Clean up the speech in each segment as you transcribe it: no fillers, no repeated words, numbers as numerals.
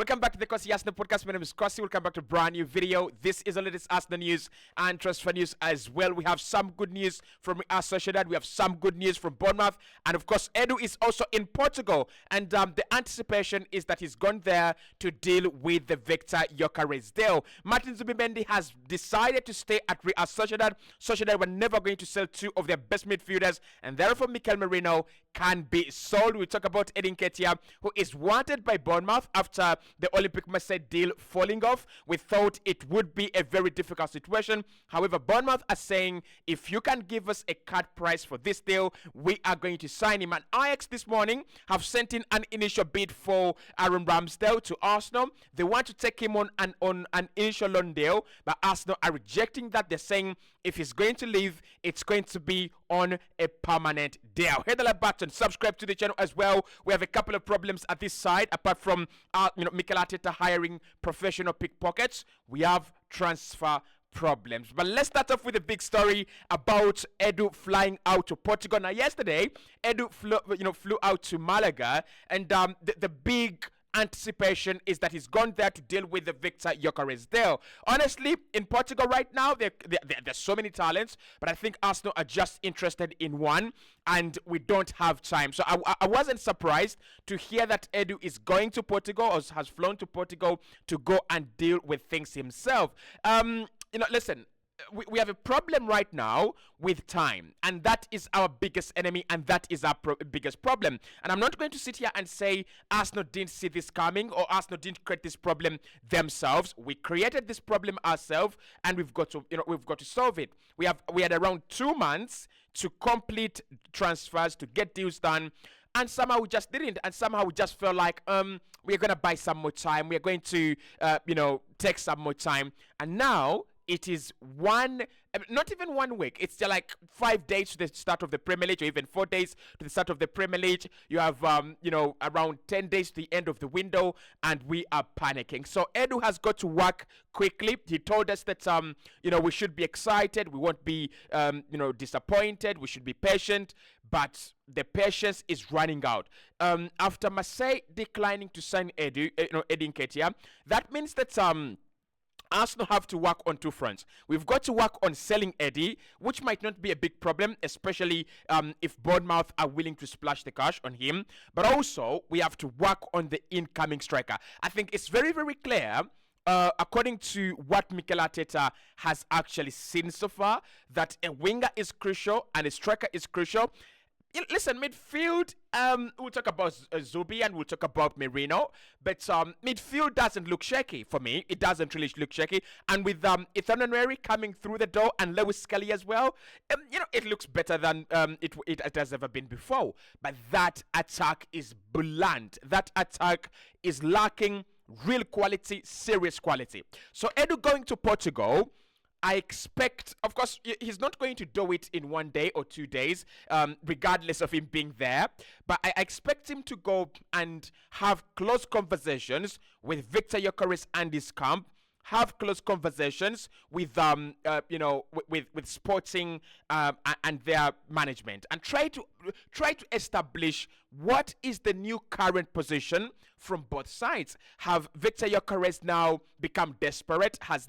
Welcome back to the Cossy podcast. My name is Cossy. Welcome back to a brand new video. This is the latest Arsenal news and transfer news as well. We have some good news from our Sociedad. We have some good news from Bournemouth. And of course, Edu is also in Portugal. And the anticipation is that he's gone there to deal with the Victor Gyokeres deal. Martin Zubimendi has decided to stay at Real Sociedad. Sociedad were never going to sell two of their best midfielders. And therefore, Mikel Merino can be sold. We talk about Nketiah, who is wanted by Bournemouth after the Olympic Marseille deal falling off. We thought it would be a very difficult situation. However, Bournemouth are saying, if you can give us a cut price for this deal, we are going to sign him. And Ajax this morning have sent in an initial bid for Aaron Ramsdale to Arsenal. They want to take him on an initial loan deal, but Arsenal are rejecting that. They're saying if he's going to leave, it's going to be on a permanent deal. Hit the like button, subscribe to the channel as well. We have a couple of problems at this side. Apart from Mikel Arteta hiring professional pickpockets, we have transfer problems. But let's start off with a big story about Edu flying out to Portugal. Now, yesterday, Edu flew out to Malaga, and the big anticipation is that he's gone there to deal with the Victor Gyokeres deal. Honestly, in Portugal right now, there's so many talents, but I think Arsenal are just interested in one, and we don't have time. So I wasn't surprised to hear that Edu is going to Portugal, or has flown to Portugal to go and deal with things himself. Listen, we have a problem right now with time, and that is our biggest enemy, and that is our biggest problem. And I'm not going to sit here and say Arsenal didn't see this coming, or Arsenal didn't create this problem themselves. We created this problem ourselves, and we've got to solve it. We had around 2 months to complete transfers, to get deals done, and somehow we just didn't, and somehow we just felt like we're gonna buy some more time, we're going to take some more time, and now it is not even 1 week. It's just like 5 days to the start of the Premier League, or even 4 days to the start of the Premier League. You have, around 10 days to the end of the window, and we are panicking. So Edu has got to work quickly. He told us that, we should be excited. We won't be, disappointed. We should be patient, but the patience is running out. After Marseille declining to sign Edu Nketiah, that means that, Arsenal have to work on 2 fronts. We've got to work on selling Eddie, which might not be a big problem, especially if Bournemouth are willing to splash the cash on him. But also, we have to work on the incoming striker. I think it's very, very clear, according to what Mikel Arteta has actually seen so far, that a winger is crucial and a striker is crucial. Listen, midfield, we'll talk about Zubi and we'll talk about Merino, but midfield doesn't look shaky for me. It doesn't really look shaky. And with Ethan Nwaneri coming through the door and Lewis Scully as well, it looks better than it has ever been before. But that attack is bland. That attack is lacking real quality, serious quality. So Edu going to Portugal, I expect, of course, he's not going to do it in 1 day or 2 days, regardless of him being there. But I expect him to go and have close conversations with Victor Gyokeres and his camp. Have close conversations with with Sporting and their management, and try to establish what is the new current position from both sides. Have Victor Gyokeres now become desperate? Has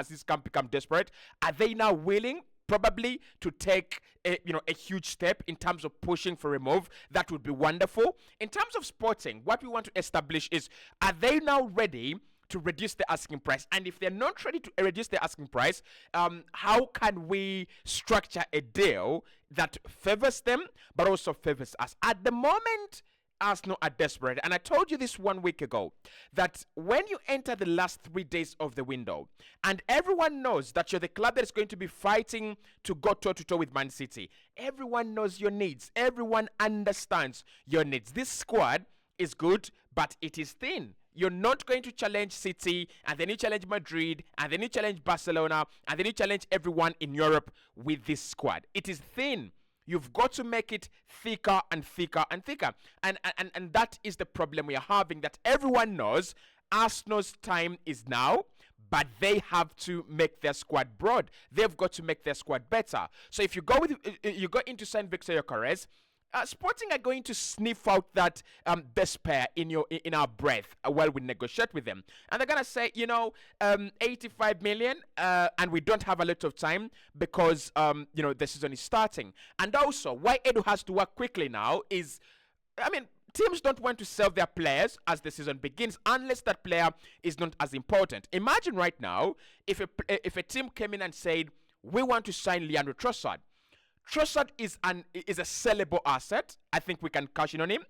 his camp become desperate? Are they now willing, probably, to take a huge step in terms of pushing for a move? That would be wonderful. In terms of Sporting, what we want to establish is, are they now ready to reduce the asking price? And if they're not ready to reduce the asking price, how can we structure a deal that favors them but also favors us? At the moment, Arsenal are desperate, and I told you this 1 week ago, that when you enter the last 3 days of the window and everyone knows that you're the club that is going to be fighting to go toe-to-toe with Man City, everyone knows your needs, everyone understands your needs. This squad is good, but it is thin. You're not going to challenge City, and then you challenge Madrid, and then you challenge Barcelona, and then you challenge everyone in Europe with this squad. It is thin. You've got to make it thicker and thicker and thicker. And that is the problem we are having, that everyone knows Arsenal's time is now, but they have to make their squad broad. They've got to make their squad better. So if you go into sign Victor Gyokeres, Sporting are going to sniff out that best pair in our breath while we negotiate with them, and they're gonna say, 85 million, and we don't have a lot of time because the season is starting, and also why Edu has to work quickly now is, teams don't want to sell their players as the season begins unless that player is not as important. Imagine right now if a team came in and said, we want to sign Leandro Trossard. Trossard is a sellable asset. I think we can cash in on him,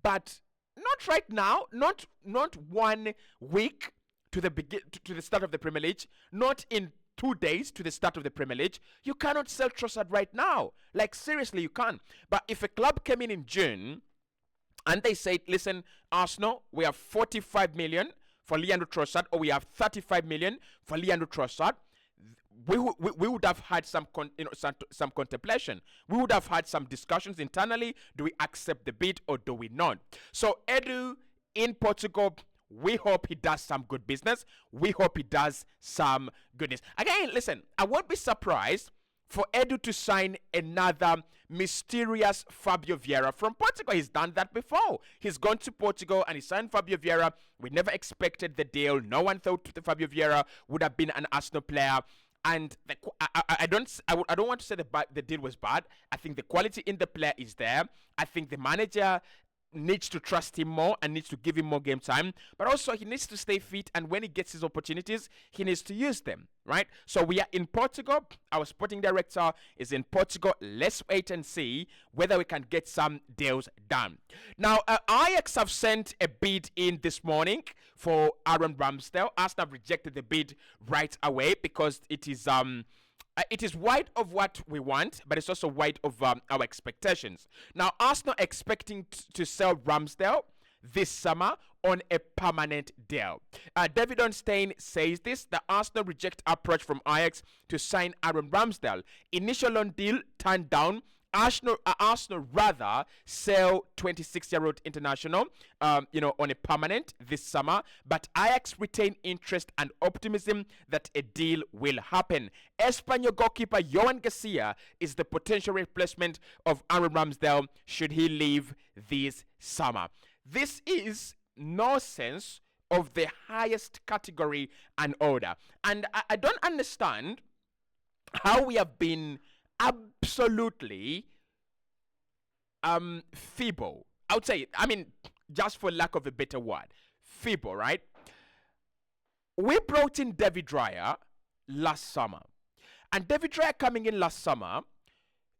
but not right now. Not 1 week to the start of the Premier League. Not in 2 days to the start of the Premier League. You cannot sell Trossard right now. Like, seriously, you can't. But if a club came in June and they said, listen, Arsenal, we have 45 million for Leandro Trossard, or we have 35 million for Leandro Trossard, we would have had some contemplation. We would have had some discussions internally. Do we accept the bid or do we not? So Edu in Portugal, we hope he does some good business. We hope he does some goodness. Again, listen, I won't be surprised for Edu to sign another mysterious Fabio Vieira from Portugal. He's done that before. He's gone to Portugal and he signed Fabio Vieira. We never expected the deal. No one thought the Fabio Vieira would have been an Arsenal player. And I don't want to say the deal was bad. I think the quality in the player is there. I think the manager needs to trust him more and needs to give him more game time, but also he needs to stay fit, and when he gets his opportunities he needs to use them, right? So we are in Portugal. Our sporting director is in Portugal. Let's wait and see whether we can get some deals done. Now Ajax have sent a bid in this morning for Aaron Ramsdale. Arsenal have rejected the bid right away because it is wide of what we want, but it's also wide of our expectations. Now, Arsenal expecting to sell Ramsdale this summer on a permanent deal. David Ornstein says this: the Arsenal reject approach from Ajax to sign Aaron Ramsdale. Initial loan deal turned down. Arsenal rather sell 26-year-old international, on a permanent this summer, but Ajax retain interest and optimism that a deal will happen. Espanyol goalkeeper Johan Garcia is the potential replacement of Aaron Ramsdale should he leave this summer. This is nonsense of the highest category and order, and I don't understand how we have been absolutely feeble. I would say, just for lack of a better word, feeble, right? We brought in David Raya last summer, and David Raya coming in last summer,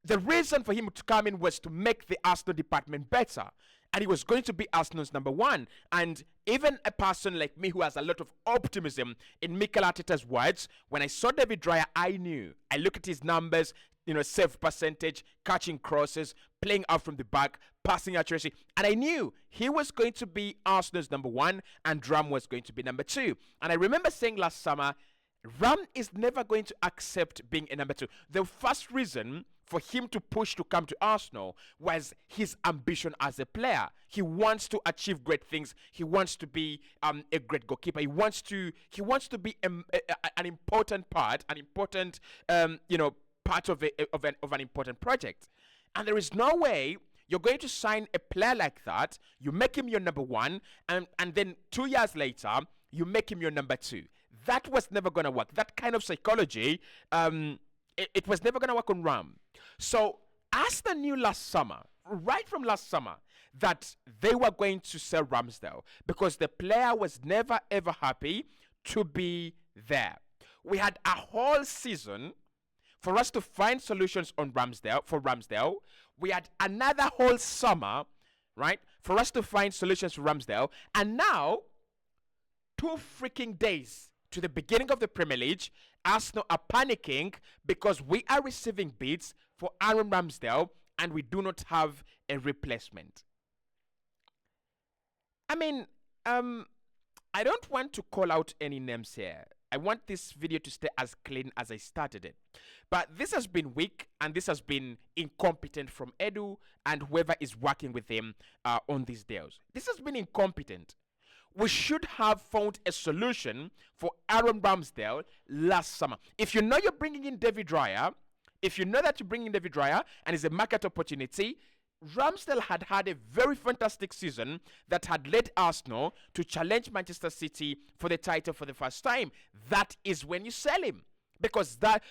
the reason for him to come in was to make the Arsenal department better, and he was going to be Arsenal's number one. And even a person like me who has a lot of optimism in Mikel Arteta's words, when I saw David Raya, I knew. I look at his numbers, save percentage, catching crosses, playing out from the back, passing accuracy, and I knew he was going to be Arsenal's number one and Ram was going to be number two. And I remember saying last summer, Ram is never going to accept being a number two. The first reason for him to push to come to Arsenal was his ambition as a player. He wants to achieve great things. He wants to be a great goalkeeper. He wants to be an important part, part of an important project. And there is no way you're going to sign a player like that. You make him your number one, and then 2 years later you make him your number two. That was never going to work. That kind of psychology, it was never going to work on Ram. So Arsenal knew right from last summer, that they were going to sell Ramsdale because the player was never ever happy to be there. We had a whole season for us to find solutions on Ramsdale. We had another whole summer, right, for us to find solutions for Ramsdale. And now, 2 freaking days to the beginning of the Premier League, Arsenal are panicking because we are receiving bids for Aaron Ramsdale and we do not have a replacement. I don't want to call out any names here. I want this video to stay as clean as I started it. But this has been weak and this has been incompetent from Edu and whoever is working with him on these deals. This has been incompetent. We should have found a solution for Aaron Ramsdale last summer. If you know you're bringing in David Raya, and it's a market opportunity, Ramsdale had had a very fantastic season that had led Arsenal to challenge Manchester City for the title for the first time. That is when you sell him, because that,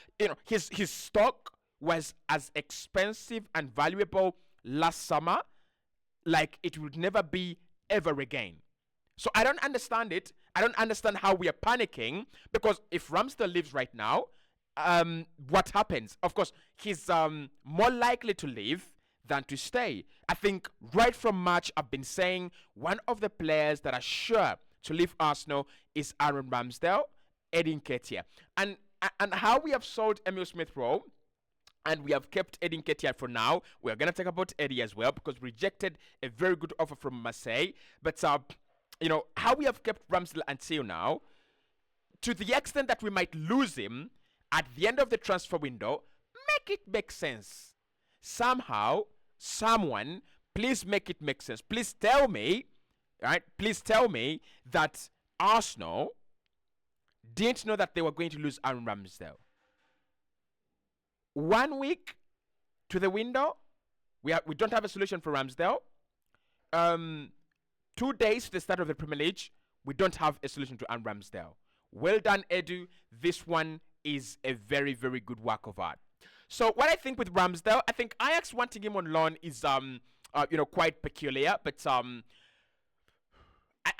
his stock was as expensive and valuable last summer like it would never be ever again. So I don't understand it. I don't understand how we are panicking, because if Ramsdale leaves right now, what happens? Of course, he's more likely to leave than to stay. I think right from March, I've been saying one of the players that are sure to leave Arsenal is Aaron Ramsdale, Eddie Nketiah. And how we have sold Emil Smith-Rowe, and we have kept Eddie Nketiah for now. We're going to talk about Eddie as well, because we rejected a very good offer from Marseille. But, how we have kept Ramsdale until now, to the extent that we might lose him at the end of the transfer window, make it make sense. Somehow, someone, please make it make sense. Please tell me, right? Please tell me that Arsenal didn't know that they were going to lose Aaron Ramsdale. 1 week to the window, we don't have a solution for Ramsdale. 2 days to the start of the Premier League, we don't have a solution to Aaron Ramsdale. Well done, Edu. This one is a very, very good work of art. So what I think with Ramsdale, I think Ajax wanting him on loan is quite peculiar, but I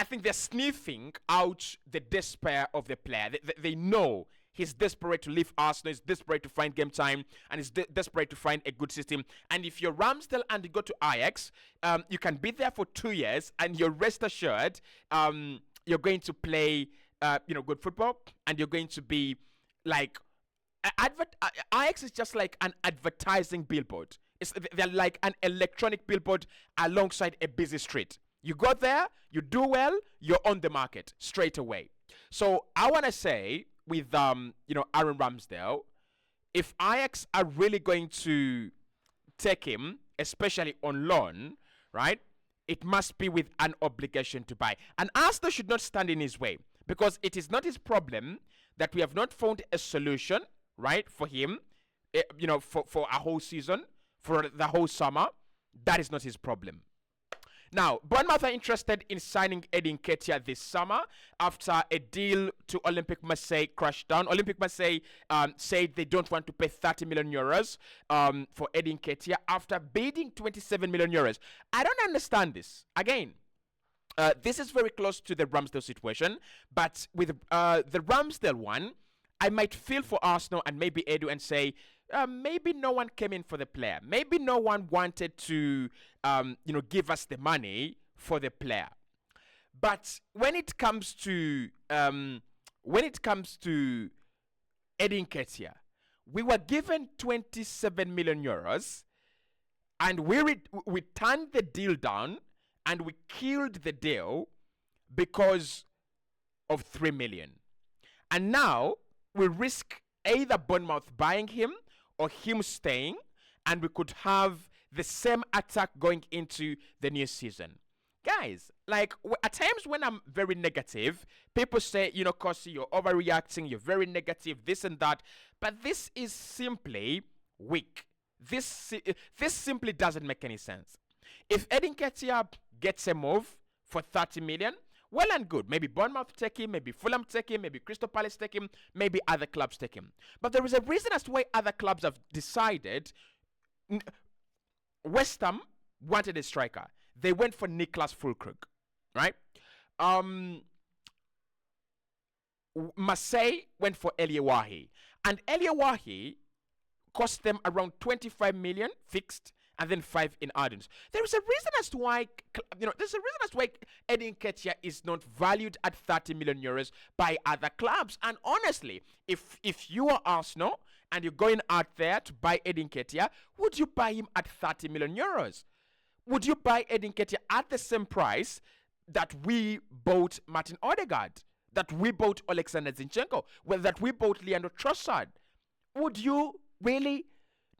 think they're sniffing out the despair of the player. They know he's desperate to leave Arsenal, he's desperate to find game time, and he's desperate to find a good system. And if you're Ramsdale and you go to Ajax, you can be there for 2 years, and you're rest assured you're going to play good football, and you're going to be like Ajax is just like an advertising billboard. They're like an electronic billboard alongside a busy street. You go there, you do well, you're on the market straight away. So I want to say with Aaron Ramsdale, if Ajax are really going to take him, especially on loan, right, it must be with an obligation to buy. And Arsenal should not stand in his way, because it is not his problem that we have not found a solution, right, for him, for a whole season, for the whole summer. That is not his problem. Now, Bournemouth are interested in signing Eddie Nketiah this summer after a deal to Olympique Marseille crashed down. Olympique Marseille said they don't want to pay 30 million euros for Eddie Nketiah after bidding 27 million euros. I don't understand this. Again, this is very close to the Ramsdale situation, but with the Ramsdale one, I might feel for Arsenal and maybe Edu and say, maybe no one came in for the player. Maybe no one wanted to, give us the money for the player. But when it comes to Eddie Nketiah, we were given 27 million euros, and we turned the deal down, and we killed the deal because of 3 million. And now we risk either Bournemouth buying him or him staying, and we could have the same attack going into the new season. Guys, like at times when I'm very negative, people say, Cossy, you're overreacting, you're very negative, this and that. But this is simply weak. This simply doesn't make any sense. If Eddie Nketiah gets a move for 30 million, well and good. Maybe Bournemouth take him, maybe Fulham take him, maybe Crystal Palace take him, maybe other clubs take him. But there is a reason as to why other clubs have decided. West Ham wanted a striker. They went for Niklas Füllkrug, right? Marseille went for Eliawahi. And Eliawahi cost them around 25 million fixed, and then 5 in add-ons. There is a reason as to why, Eddie Nketiah is not valued at 30 million euros by other clubs. And honestly, if you are Arsenal and you're going out there to buy Eddie Nketiah, would you buy him at 30 million euros? Would you buy Eddie Nketiah at the same price that we bought Martin Odegaard, that we bought Alexander Zinchenko, that we bought Leandro Trossard? Would you really?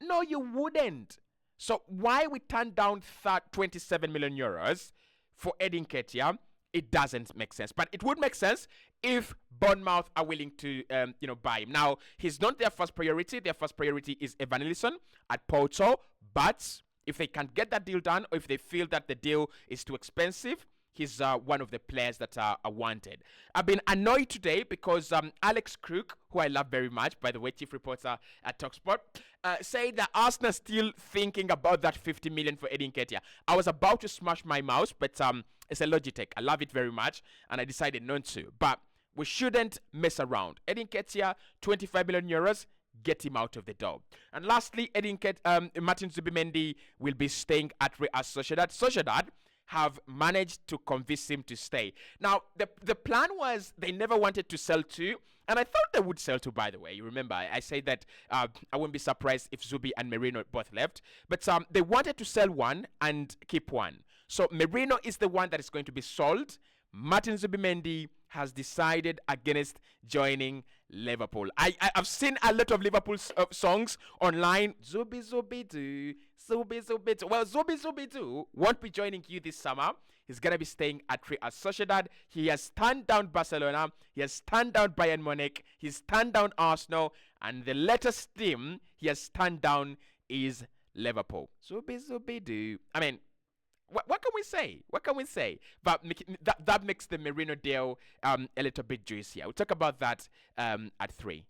No, you wouldn't. So why we turned down 27 million euros for Eddie Nketiah, it doesn't make sense. But it would make sense if Bournemouth are willing to, buy him. Now, he's not their first priority. Their first priority is Evan Nilsson at Porto. But If they can't get that deal done, or if they feel that the deal is too expensive, he's one of the players that are wanted. I've been annoyed today because Alex Crook, who I love very much, by the way, chief reporter at Talksport, said that Arsenal still thinking about that 50 million for Eddie Nketiah. I was about to smash my mouse, but it's a Logitech. I love it very much, and I decided not to. But we shouldn't mess around. Eddie Nketiah, 25 million euros. Get him out of the door. And lastly, Martin Zubimendi will be staying at Real Sociedad. Sociedad have managed to convince him to stay. Now, the plan was they never wanted to sell two, and I thought they would sell two, by the way. You remember, I said that I wouldn't be surprised if Zubi and Merino both left. But they wanted to sell one and keep one. So Merino is the one that is going to be sold. Martin Zubimendi has decided against joining Liverpool. I've seen a lot of Liverpool songs online. Zubi Zubi do, Zubi Zubi do. Well, Zubi Zubi do won't be joining you this summer. He's gonna be staying at Real Sociedad. He has turned down Barcelona. He has turned down Bayern Munich. He's turned down Arsenal, and the latest team he has turned down is Liverpool. Zubi Zubi do. I mean, what can we say? What can we say? But that makes the Merino deal a little bit juicier. We'll talk about that at 3.